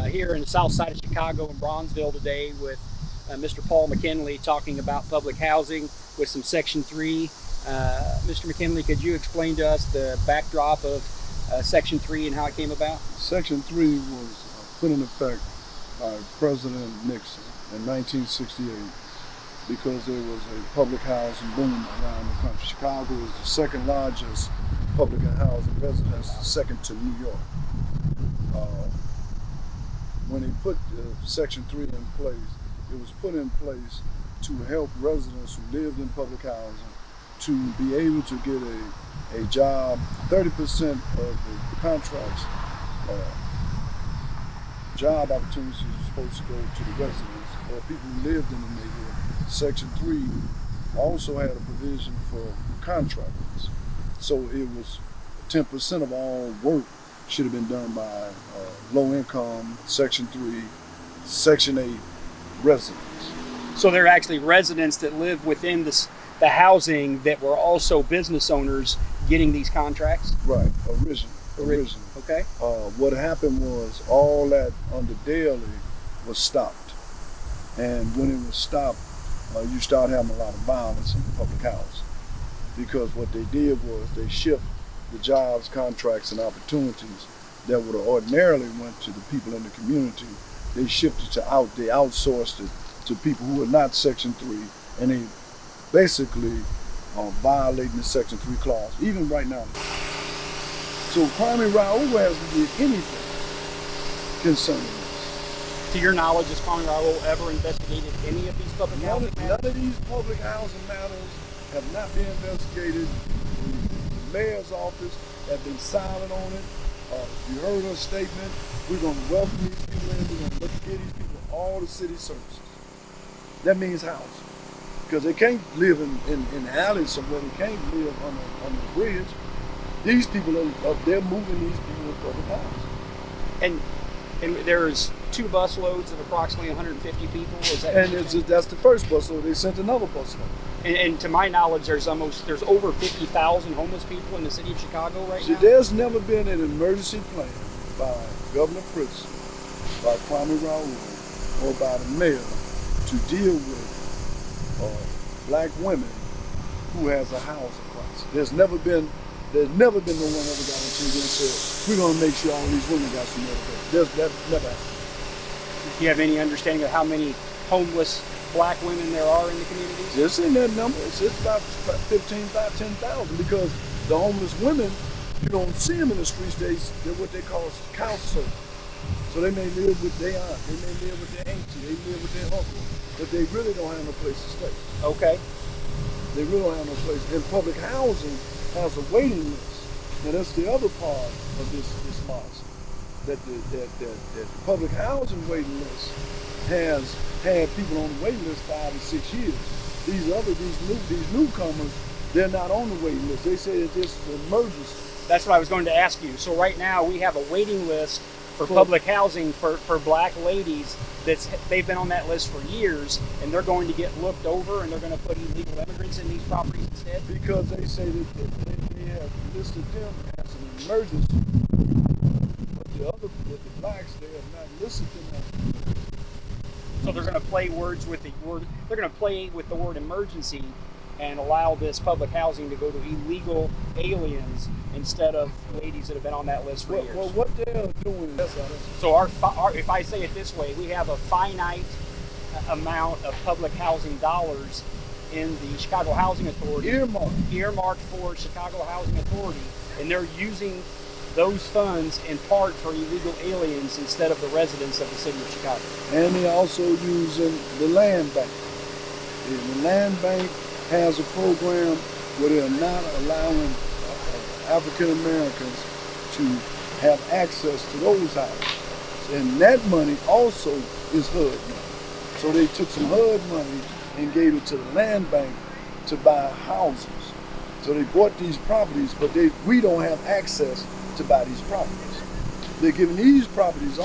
here in the south side of Chicago in Bronzeville today with Mr. Paul McKinley talking about public housing with some Section 3. Mr. McKinley, could you explain to us the backdrop of Section 3 and how it came about? Section 3 was put in effect by President Nixon in 1968 because there was a public housing boom around the country. Chicago is the second largest public housing residence, second to New York. When they put Section 3 in place, it was put in place to help residents who lived in public housing to be able to get a job. 30% of the contracts, job opportunities were supposed to go to the residents or people who lived in the neighborhood. Section 3 also had a provision for contractors. So it was 10% of all work should have been done by low-income, Section 3, Section 8 residents. So there are actually residents that live within the housing that were also business owners getting these contracts? Right, originally. Okay. What happened was all that under daily was stopped. And when it was stopped, you start having a lot of violence in the public house. Because what they did was they shift the jobs, contracts, and opportunities that would have ordinarily went to the people in the community. They shifted they outsourced it to people who were not Section 3, and they basically violating the Section 3 clause, even right now. So Kwame Raoul hasn't did anything concerning this. To your knowledge, has Kwame Raoul ever investigated any of these public housing matters? None of these public housing matters have not been investigated. The mayor's office have been silent on it. You heard her statement. We're going to welcome these people in. We're going to give these people all the city services. That means housing. Because they can't live in the alley somewhere. They can't live on the bridge. These people they're moving these people to public housing. And there's 2 bus loads of approximately 150 people. Is that? And that's the first bus load. They sent another bus load. And to my knowledge, there's over 50,000 homeless people in the city of Chicago right now. There's never been an emergency plan by Governor Pritchett, by Kwame Raoul, or by the mayor to deal with black women who has a housing crisis. There's never been no one ever got on TV and said, we're going to make sure all these women got some medical. That never happened. Do you have any understanding of how many homeless black women there are in the communities? It's in that number. It's about 10,000 because the homeless women, you don't see them in the streets. They're what they call couch surfing. So they may live with their aunt, they may live with their auntie, they live with their uncle, but they really don't have no place to stay. Okay. They really don't have no place. And public housing has a waiting list. Now that's the other part of this policy. That the public housing waiting list has had people on the waiting list 5 to 6 years. These newcomers, they're not on the waiting list. They say that this is an emergency. That's what I was going to ask you. So right now we have a waiting list for public housing for black ladies they've been on that list for years, and they're going to get looked over and they're going to put illegal immigrants in these properties instead? Because they say that they have listed them as an emergency. But the blacks, they have not listed them as. So they're going to play with the word emergency and allow this public housing to go to illegal aliens instead of ladies that have been on that list for years. Well, what they're doing is, so if I say it this way, we have a finite amount of public housing dollars in the Chicago Housing Authority earmarked for Chicago Housing Authority, and they're using those funds in part for illegal aliens instead of the residents of the city of Chicago. And they're also using the land bank. The land bank has a program where they're not allowing African Americans to have access to those houses. And that money also is HUD money. So they took some HUD money and gave it to the land bank to buy houses. So they bought these properties, but we don't have access to buy these properties. They're giving these properties